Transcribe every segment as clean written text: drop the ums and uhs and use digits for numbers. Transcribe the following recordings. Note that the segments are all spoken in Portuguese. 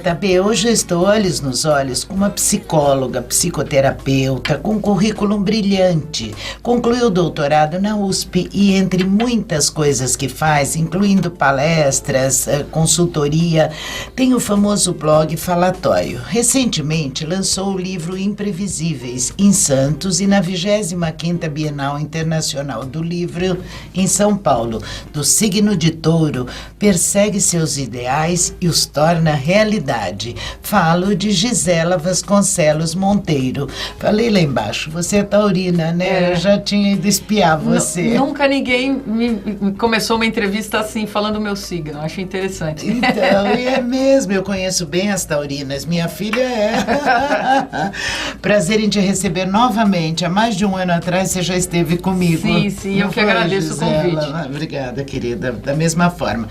JB, hoje eu estou olhos nos olhos com uma psicóloga, psicoterapeuta, com um currículo brilhante. Concluiu o doutorado na USP e, entre muitas coisas que faz, incluindo palestras, consultoria, tem o famoso blog Falatório. Recentemente lançou o livro Imprevisíveis, em Santos, e na 25ª Bienal Internacional do Livro, em São Paulo, do signo de Touro, persegue seus ideais e os torna realidade. Falo de Gisela Vasconcelos Monteiro. Falei lá embaixo, você é taurina, né? Eu já tinha ido espiar você. Nunca ninguém me começou uma entrevista assim, falando o meu signo. Acho interessante. Então, e é mesmo, eu conheço bem as taurinas. Minha filha é. Prazer em te receber novamente. Há mais de um ano atrás você já esteve comigo. Sim, eu que agradeço, Gisela, o convite. Obrigada, querida. Da mesma forma.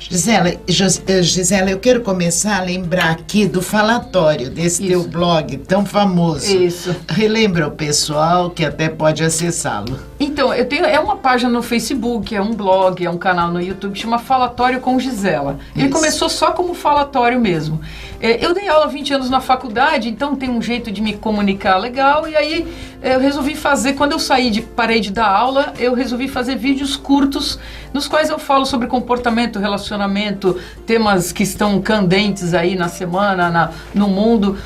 Gisela, eu quero começar a lembrar aqui do falatório, desse teu blog tão famoso. Isso. Relembra o pessoal que até pode acessá-lo. Então, é uma página no Facebook, é um blog, é um canal no YouTube que chama Falatório com Gisela. Ele começou só como falatório mesmo. Eu dei aula há 20 anos na faculdade, então tem um jeito de me comunicar legal, e aí eu resolvi fazer, quando eu parei de dar aula, eu resolvi fazer vídeos curtos, nos quais eu falo sobre comportamento, relacionamento, temas que estão candentes aí na semana, no mundo.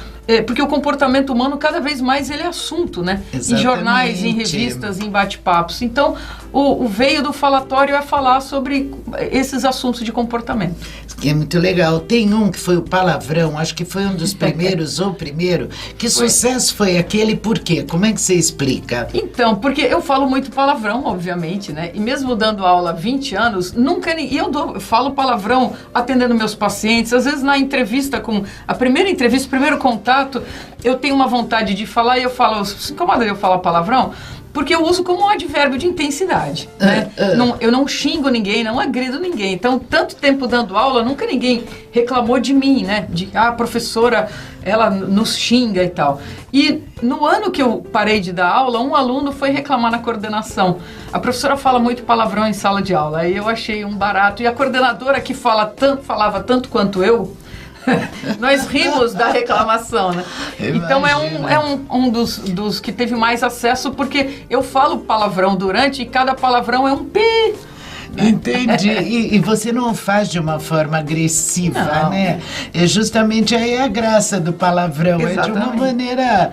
Porque o comportamento humano, cada vez mais, ele é assunto, né? Exatamente. Em jornais, em revistas, em bate-papos. Então, o veio do falatório é falar sobre esses assuntos de comportamento. É muito legal. Tem um que foi o palavrão, acho que foi um dos primeiros, ou o primeiro. Que sucesso foi aquele, por quê? Como é que você explica? Então, porque eu falo muito palavrão, obviamente, né? E mesmo dando aula há 20 anos, eu falo palavrão atendendo meus pacientes. Às vezes na entrevista, o primeiro contato, eu tenho uma vontade de falar e eu falo, se incomoda eu falar palavrão? Porque eu uso como um advérbio de intensidade, né? Eu não xingo ninguém, não agrido ninguém. Então, tanto tempo dando aula, nunca ninguém reclamou de mim, né? A professora, ela nos xinga e tal. E no ano que eu parei de dar aula, um aluno foi reclamar na coordenação. A professora fala muito palavrão em sala de aula. Aí eu achei um barato. E a coordenadora que falava tanto quanto eu, nós rimos da reclamação, né? Então é um dos que teve mais acesso, porque eu falo palavrão durante e cada palavrão é um pi. Entendi. E você não faz de uma forma agressiva, não, né? É justamente aí a graça do palavrão. Exatamente. É de uma maneira,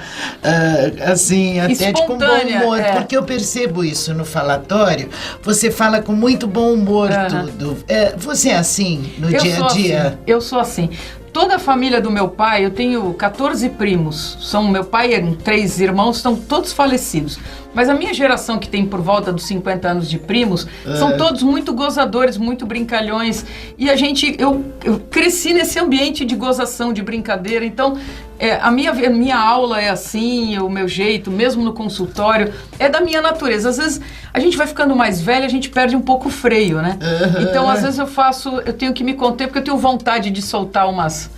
assim, até de com bom humor. Porque eu percebo isso no falatório. Você fala com muito bom humor tudo. Você é assim no dia a dia? Assim, eu sou assim. Toda a família do meu pai, eu tenho 14 primos. Meu pai e 3 irmãos, estão todos falecidos. Mas a minha geração, que tem por volta dos 50 anos de primos, são todos muito gozadores, muito brincalhões. E eu cresci nesse ambiente de gozação, de brincadeira. Então, a minha aula é assim, o meu jeito, mesmo no consultório, é da minha natureza. Às vezes, a gente vai ficando mais velha, a gente perde um pouco o freio, né? Então, às vezes eu tenho que me conter, porque eu tenho vontade de soltar umas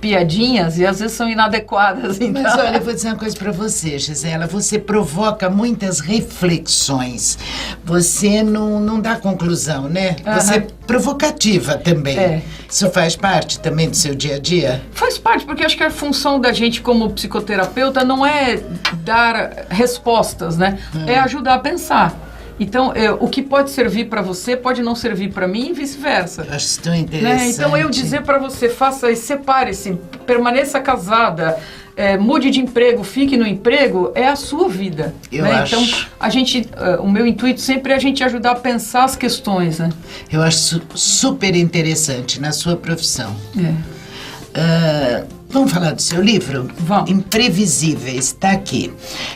piadinhas e às vezes são inadequadas. Então. Mas olha, eu vou dizer uma coisa pra você, Gisela, você provoca muitas reflexões, você não dá conclusão, né? Você é provocativa também. Isso faz parte também do seu dia a dia? Faz parte, porque acho que a função da gente como psicoterapeuta não é dar respostas, né? É ajudar a pensar. Então, o que pode servir para você pode não servir para mim e vice-versa. Acho isso tão interessante. Né? Então, eu dizer para você, faça isso, separe-se, permaneça casada, mude de emprego, fique no emprego, é a sua vida. Eu acho. Então, o meu intuito sempre é a gente ajudar a pensar as questões, né? Eu acho super interessante na sua profissão. Vamos falar do seu livro? Vamos. Imprevisíveis, está aqui.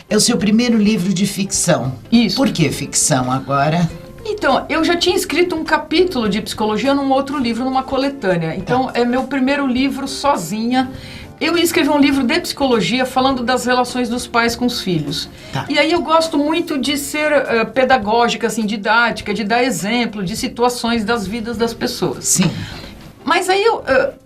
É o seu primeiro livro de ficção. Isso. Por que ficção agora? Então, eu já tinha escrito um capítulo de psicologia num outro livro, numa coletânea. Então, é meu primeiro livro sozinha. Eu ia escrever um livro de psicologia falando das relações dos pais com os filhos. E aí eu gosto muito de ser pedagógica, assim, didática, de dar exemplo de situações das vidas das pessoas. Sim. Mas aí,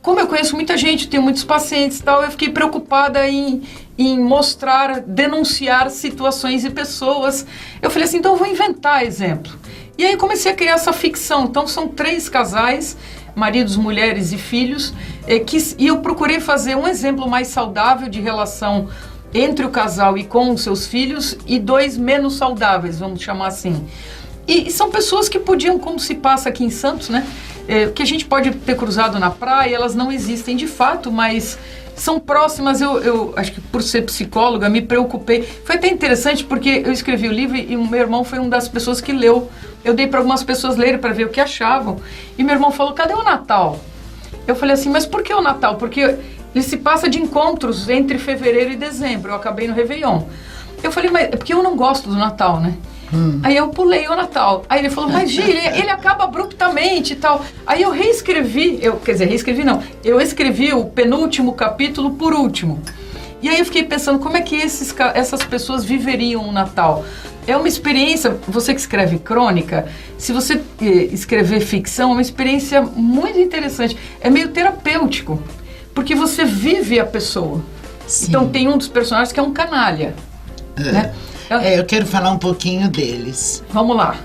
como eu conheço muita gente, tenho muitos pacientes e tal, eu fiquei preocupada em mostrar, denunciar situações e pessoas. Eu falei assim, então eu vou inventar exemplo. E aí comecei a criar essa ficção. Então são 3 casais maridos, mulheres e filhos, e eu procurei fazer um exemplo mais saudável de relação entre o casal e com os seus filhos, e 2 menos saudáveis, vamos chamar assim. E são pessoas que podiam, como se passa aqui em Santos, né? Que a gente pode ter cruzado na praia, elas não existem de fato, mas são próximas. Eu acho que por ser psicóloga me preocupei. Foi até interessante porque eu escrevi o livro e o meu irmão foi uma das pessoas que leu. Eu dei para algumas pessoas lerem para ver o que achavam. E meu irmão falou, cadê o Natal? Eu falei assim, mas por que o Natal? Porque ele se passa de encontros entre fevereiro e dezembro. Eu acabei no Réveillon. Eu falei, mas é porque eu não gosto do Natal, né? Aí eu pulei o Natal. Aí ele falou, mas Gi, ele acaba abruptamente e tal. Aí eu reescrevi, eu escrevi o penúltimo capítulo por último. E aí eu fiquei pensando, como é que essas pessoas viveriam o Natal? É uma experiência, você que escreve crônica, se você escrever ficção, é uma experiência muito interessante. É meio terapêutico, porque você vive a pessoa. Sim. Então tem um dos personagens que é um canalha, né? Eu quero falar um pouquinho deles. Vamos lá.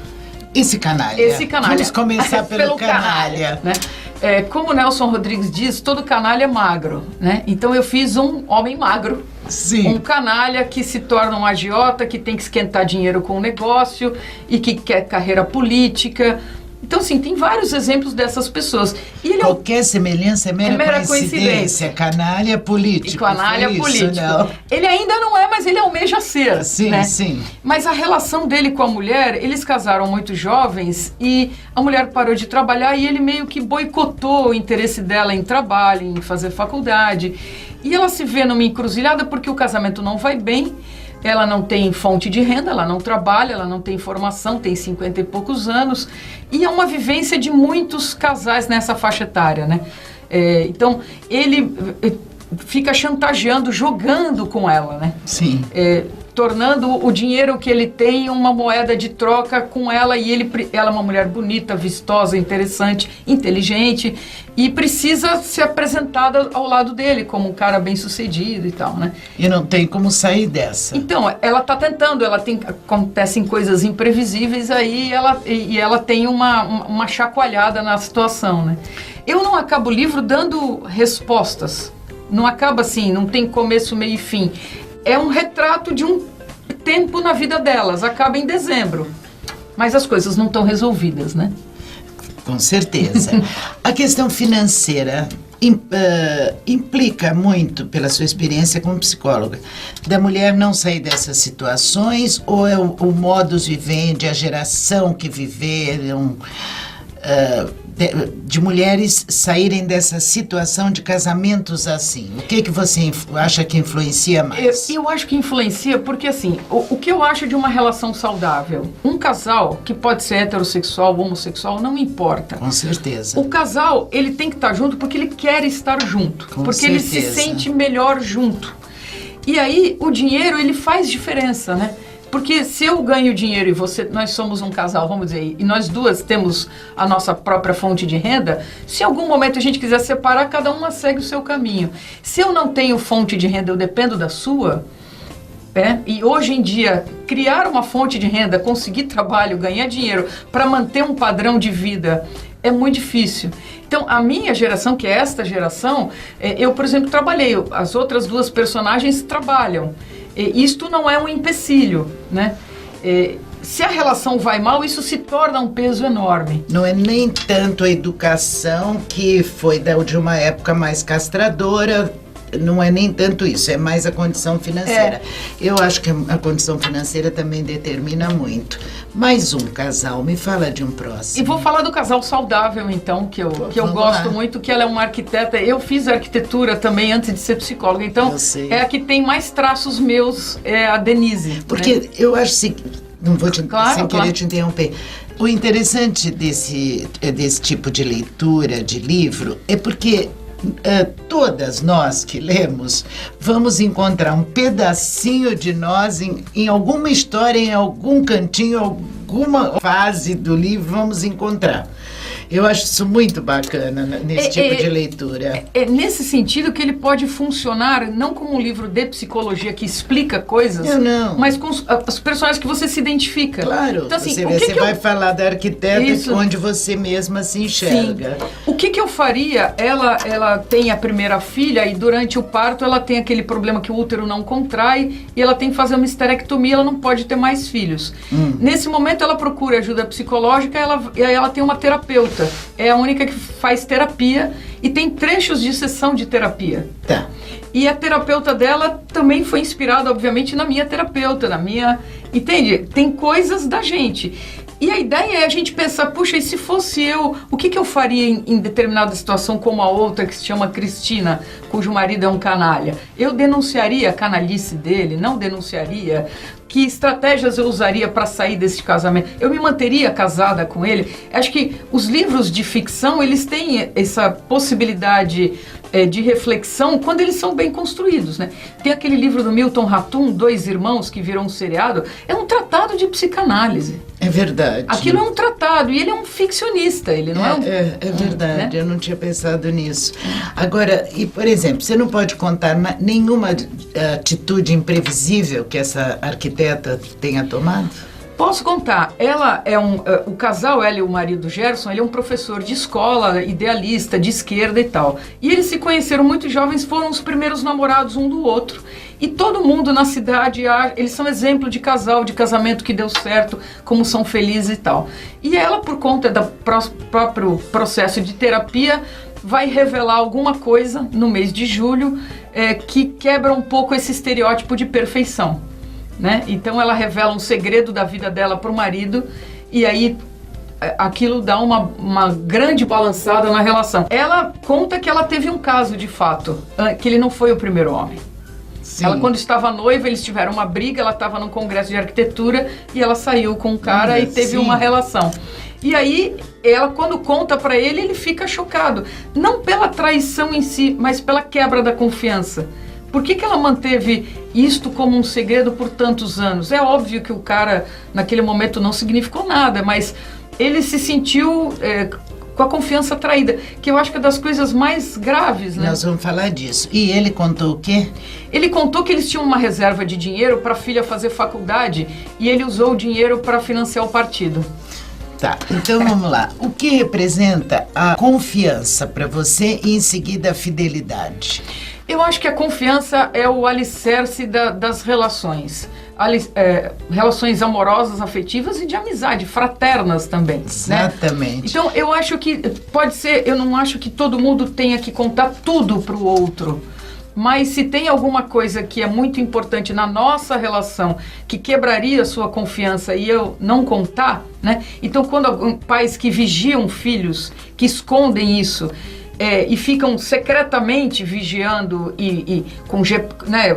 Esse canalha. Vamos começar pelo canalha. Né? Como o Nelson Rodrigues diz, todo canalha é magro, né? Então eu fiz um homem magro. Sim. Um canalha que se torna um agiota, que tem que esquentar dinheiro com o negócio e que quer carreira política. Então, assim, tem vários exemplos dessas pessoas. E ele qualquer semelhança é mera coincidência. Canalha político. Canalha político. Não. Ele ainda não é, mas ele almeja ser. Sim, né? sim. Mas a relação dele com a mulher, eles casaram muito jovens e a mulher parou de trabalhar e ele meio que boicotou o interesse dela em trabalho, em fazer faculdade. E ela se vê numa encruzilhada porque o casamento não vai bem. Ela não tem fonte de renda, ela não trabalha, ela não tem formação, tem 50 e poucos anos. E é uma vivência de muitos casais nessa faixa etária, né? Então, ele fica chantageando, jogando com ela, né? Sim. Tornando o dinheiro que ele tem uma moeda de troca com ela. E ela é uma mulher bonita, vistosa, interessante, inteligente. E precisa ser apresentada ao lado dele como um cara bem-sucedido e tal, né? E não tem como sair dessa. Então, ela está tentando, acontecem coisas imprevisíveis aí e ela tem uma chacoalhada na situação, né? Eu não acabo o livro dando respostas. Não acaba assim, não tem começo, meio e fim. É um retrato de um tempo na vida delas. Acaba em dezembro. Mas as coisas não estão resolvidas, né? Com certeza. A questão financeira implica muito, pela sua experiência como psicóloga, da mulher não sair dessas situações, ou é o modus vivendi, a geração que viveram, de mulheres saírem dessa situação de casamentos assim? O que você acha que influencia mais? Eu acho que influencia porque, assim, o que eu acho de uma relação saudável? Um casal, que pode ser heterossexual ou homossexual, não importa. Com certeza. O casal, ele tem que estar junto porque ele quer estar junto. Porque certeza. Ele se sente melhor junto. E aí, o dinheiro, ele faz diferença, né? Porque se eu ganho dinheiro e nós somos um casal, vamos dizer, e nós duas temos a nossa própria fonte de renda, se em algum momento a gente quiser separar, cada uma segue o seu caminho. Se eu não tenho fonte de renda, eu dependo da sua, e hoje em dia, criar uma fonte de renda, conseguir trabalho, ganhar dinheiro para manter um padrão de vida é muito difícil. Então, a minha geração, que é esta geração, eu, por exemplo, trabalhei, as outras duas personagens trabalham. Isto não é um empecilho, né? Se a relação vai mal, isso se torna um peso enorme. Não é nem tanto a educação, que foi de uma época mais castradora, não é nem tanto isso, é mais a condição financeira. Eu acho que a condição financeira também determina muito. Mais um casal, me fala de um próximo. E vou falar do casal saudável, então, que eu gosto muito, que ela é uma arquiteta. Eu fiz arquitetura também antes de ser psicóloga, então é a que tem mais traços meus, é a Denise. Porque né? eu acho assim, não vou querer te interromper. O interessante desse tipo de leitura, de livro, é porque todas nós que lemos vamos encontrar um pedacinho de nós em alguma história, em algum cantinho, alguma fase do livro vamos encontrar. Eu acho isso muito bacana nesse tipo de leitura. É nesse sentido que ele pode funcionar não como um livro de psicologia que explica coisas, mas com os personagens que você se identifica. Claro, então, assim, você vai falar da arquiteta onde você mesma se enxerga. Sim. O que eu faria? Ela tem a primeira filha e durante o parto ela tem aquele problema que o útero não contrai e ela tem que fazer uma histerectomia, ela não pode ter mais filhos. Nesse momento ela procura ajuda psicológica e aí ela tem uma terapeuta. É a única que faz terapia e tem trechos de sessão de terapia. Tá. E a terapeuta dela também foi inspirada, obviamente, na minha terapeuta, Entende? Tem coisas da gente. E a ideia é a gente pensar, puxa, e se fosse eu, o que eu faria em determinada situação como a outra que se chama Cristina, cujo marido é um canalha? Eu denunciaria a canalice dele? Não denunciaria? Que estratégias eu usaria para sair desse casamento? Eu me manteria casada com ele? Acho que os livros de ficção, eles têm essa possibilidade de reflexão quando eles são bem construídos, né? Tem aquele livro do Milton Ratum, Dois Irmãos, que virou um seriado, é um tratado de psicanálise. É verdade. Aquilo é um tratado, e ele é um ficcionista, ele não é um... É verdade, né? Eu não tinha pensado nisso. Agora, por exemplo, você não pode contar nenhuma atitude imprevisível que essa arquiteta tenha tomado? Posso contar. O casal, ela e o marido Gerson, ele é um professor de escola, idealista, de esquerda e tal. E eles se conheceram muito jovens, foram os primeiros namorados um do outro. E todo mundo na cidade, eles são exemplo de casal, de casamento que deu certo, como são felizes e tal. E ela, por conta do próprio processo de terapia, vai revelar alguma coisa no mês de julho que quebra um pouco esse estereótipo de perfeição. Né? Então ela revela um segredo da vida dela para o marido e aí aquilo dá uma grande balançada na relação. Ela conta que ela teve um caso de fato, que ele não foi o primeiro homem. Sim. Ela, quando estava noiva, eles tiveram uma briga, ela estava num congresso de arquitetura e ela saiu com um cara e teve uma relação. E aí, ela, quando conta para ele, ele fica chocado. Não pela traição em si, mas pela quebra da confiança. Por que ela manteve isto como um segredo por tantos anos? É óbvio que o cara, naquele momento, não significou nada, mas ele se sentiu com a confiança traída, que eu acho que é das coisas mais graves, né? Nós vamos falar disso. E ele contou o quê? Ele contou que eles tinham uma reserva de dinheiro para a filha fazer faculdade e ele usou o dinheiro para financiar o partido. Tá, então vamos lá. O que representa a confiança para você e, em seguida, a fidelidade? Eu acho que a confiança é o alicerce das relações. Relações amorosas, afetivas e de amizade, fraternas também. Exatamente. Né? Então, eu acho que pode ser, eu não acho que todo mundo tenha que contar tudo para o outro. Mas se tem alguma coisa que é muito importante na nossa relação, que quebraria a sua confiança e eu não contar, né? Então, quando pais que vigiam filhos, que escondem isso, e ficam secretamente vigiando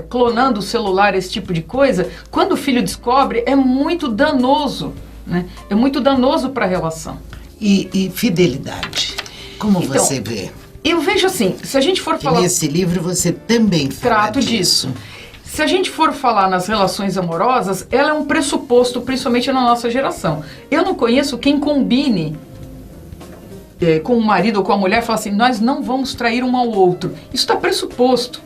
clonando o celular, esse tipo de coisa, quando o filho descobre, é muito danoso, né? É muito danoso para a relação. E fidelidade, como então, você vê? Eu vejo assim, se a gente for falar... Nesse livro você também fala Trato disso. Se a gente for falar nas relações amorosas, ela é um pressuposto, principalmente na nossa geração. Eu não conheço quem combine com o marido ou com a mulher, fala assim, nós não vamos trair um ao outro. Isso está pressuposto.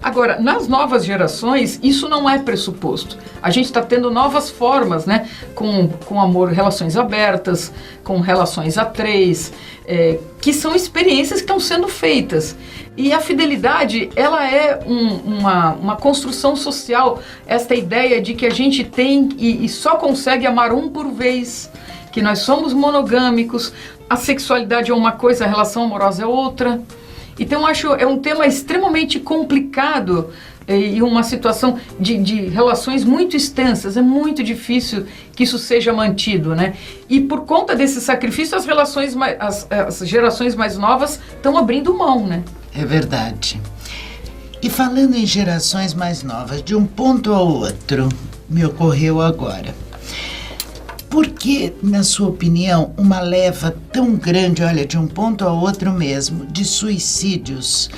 Agora, nas novas gerações, isso não é pressuposto. A gente está tendo novas formas, né? Com amor, relações abertas, com relações a três, que são experiências que estão sendo feitas. E a fidelidade, ela é uma construção social, esta ideia de que a gente tem e só consegue amar um por vez, que nós somos monogâmicos, a sexualidade é uma coisa, a relação amorosa é outra. Então, acho é um tema extremamente complicado e uma situação de relações muito extensas. É muito difícil que isso seja mantido, né? E por conta desse sacrifício, as gerações mais novas estão abrindo mão, né? É verdade. E falando em gerações mais novas, de um ponto ao outro, me ocorreu agora. Por que, na sua opinião, uma leva tão grande, olha, de um ponto ao outro mesmo, de suicídios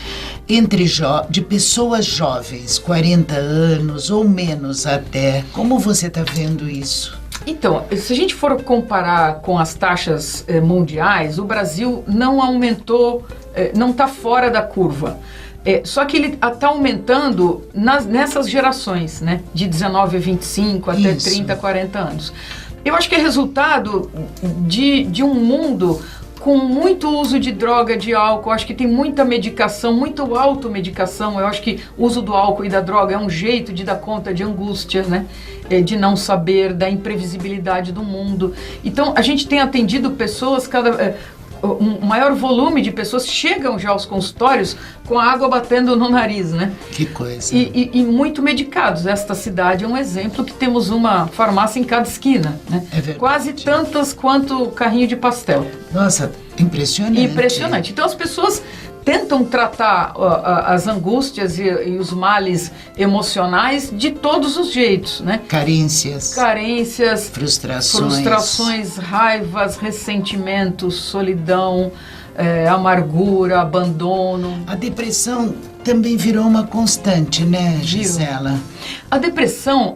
de pessoas jovens, 40 anos ou menos até? Como você está vendo isso? Então, se a gente for comparar com as taxas mundiais, o Brasil não aumentou, não está fora da curva. Só que ele está aumentando nessas gerações, né? De 19 a 25 até 30, 40 anos. Eu acho que é resultado de um mundo com muito uso de droga, de álcool. Eu acho que tem muita medicação, muita automedicação. Eu acho que o uso do álcool e da droga é um jeito de dar conta de angústia, né? De não saber, da imprevisibilidade do mundo. Então, a gente tem atendido pessoas um maior volume de pessoas chegam já aos consultórios com a água batendo no nariz, né? Que coisa. E muito medicados. Esta cidade é um exemplo que temos uma farmácia em cada esquina, né? É verdade. Quase tantas quanto o carrinho de pastel. Nossa, impressionante. Impressionante. Então as pessoas tentam tratar as angústias e os males emocionais de todos os jeitos, né? Carências, frustrações, raivas, ressentimentos, solidão, amargura, abandono. A depressão também virou uma constante, né, Gisela? A depressão,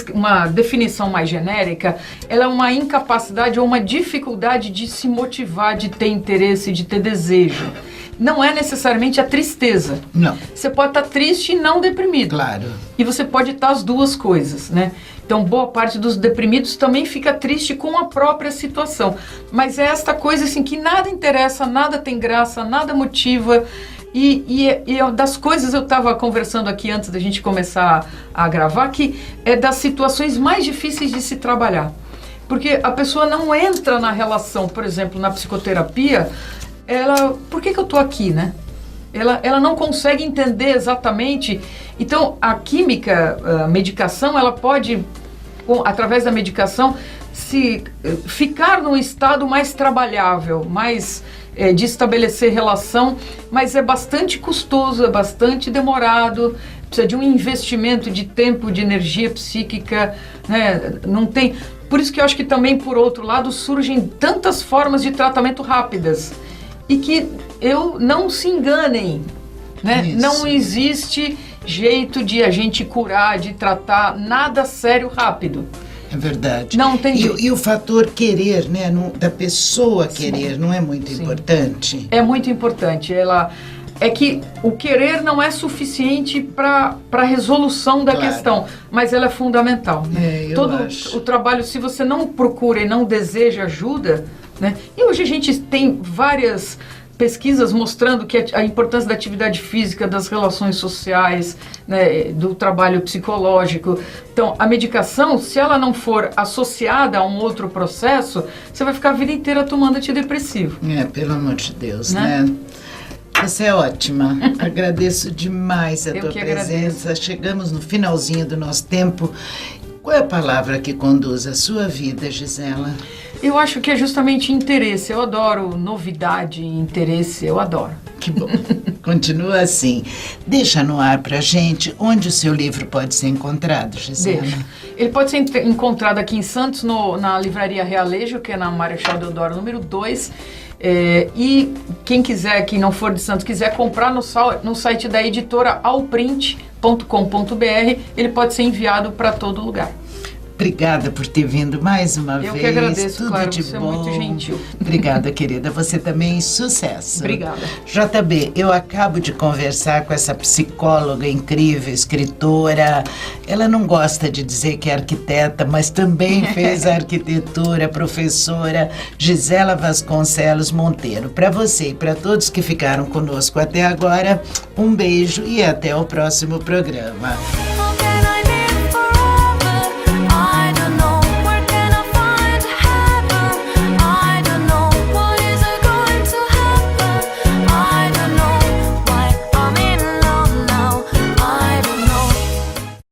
uma definição mais genérica, ela é uma incapacidade ou uma dificuldade de se motivar, de ter interesse, de ter desejo. Não é necessariamente a tristeza. Não. Você pode estar triste e não deprimido. Claro. E você pode estar as duas coisas, né? Então, boa parte dos deprimidos também fica triste com a própria situação. Mas é esta coisa assim que nada interessa, nada tem graça, nada motiva. E das coisas, eu estava conversando aqui antes da gente começar a gravar, que é das situações mais difíceis de se trabalhar. Porque a pessoa não entra na relação, por exemplo, na psicoterapia, por que eu estou aqui, né? Ela não consegue entender exatamente. Então, a química, a medicação, ela pode, através da medicação, ficar num estado mais trabalhável, mais de estabelecer relação, mas é bastante custoso, é bastante demorado, precisa de um investimento de tempo, de energia psíquica, né? Não tem. Por isso que eu acho que também, por outro lado, surgem tantas formas de tratamento rápidas. E que não se enganem, né? Isso. Não existe jeito de a gente curar, de tratar nada sério rápido. É verdade. Não tem jeito. E o fator querer, né? Da pessoa querer, não é muito importante? É muito importante. É que o querer não é suficiente para a resolução da questão, mas ela é fundamental. Né? Eu acho. O trabalho, se você não procura e não deseja ajuda, né? E hoje a gente tem várias pesquisas mostrando que a importância da atividade física, das relações sociais, né, do trabalho psicológico. Então, a medicação, se ela não for associada a um outro processo, você vai ficar a vida inteira tomando antidepressivo. Pelo amor de Deus, né? Você é ótima. Agradeço demais a tua presença. Agradeço. Chegamos no finalzinho do nosso tempo. Qual é a palavra que conduz a sua vida, Gisela? Eu acho que é justamente interesse. Eu adoro novidade, interesse, eu adoro. Que bom. Continua assim. Deixa no ar pra gente onde o seu livro pode ser encontrado, Gisela. Deixa. Ele pode ser encontrado aqui em Santos, na Livraria Realejo, que é na Marechal Deodoro, número 2. E quem quiser, quem não for de Santos, quiser comprar no site da editora alprint.com.br, ele pode ser enviado para todo lugar. Obrigada por ter vindo mais uma vez. Eu que agradeço, Tudo claro, de você bom. é muito gentil. Obrigada, querida. Você também, sucesso. Obrigada. JB, eu acabo de conversar com essa psicóloga incrível, escritora. Ela não gosta de dizer que é arquiteta, mas também fez a arquitetura, professora Gisela Vasconcelos Monteiro. Para você e para todos que ficaram conosco até agora, um beijo e até o próximo programa.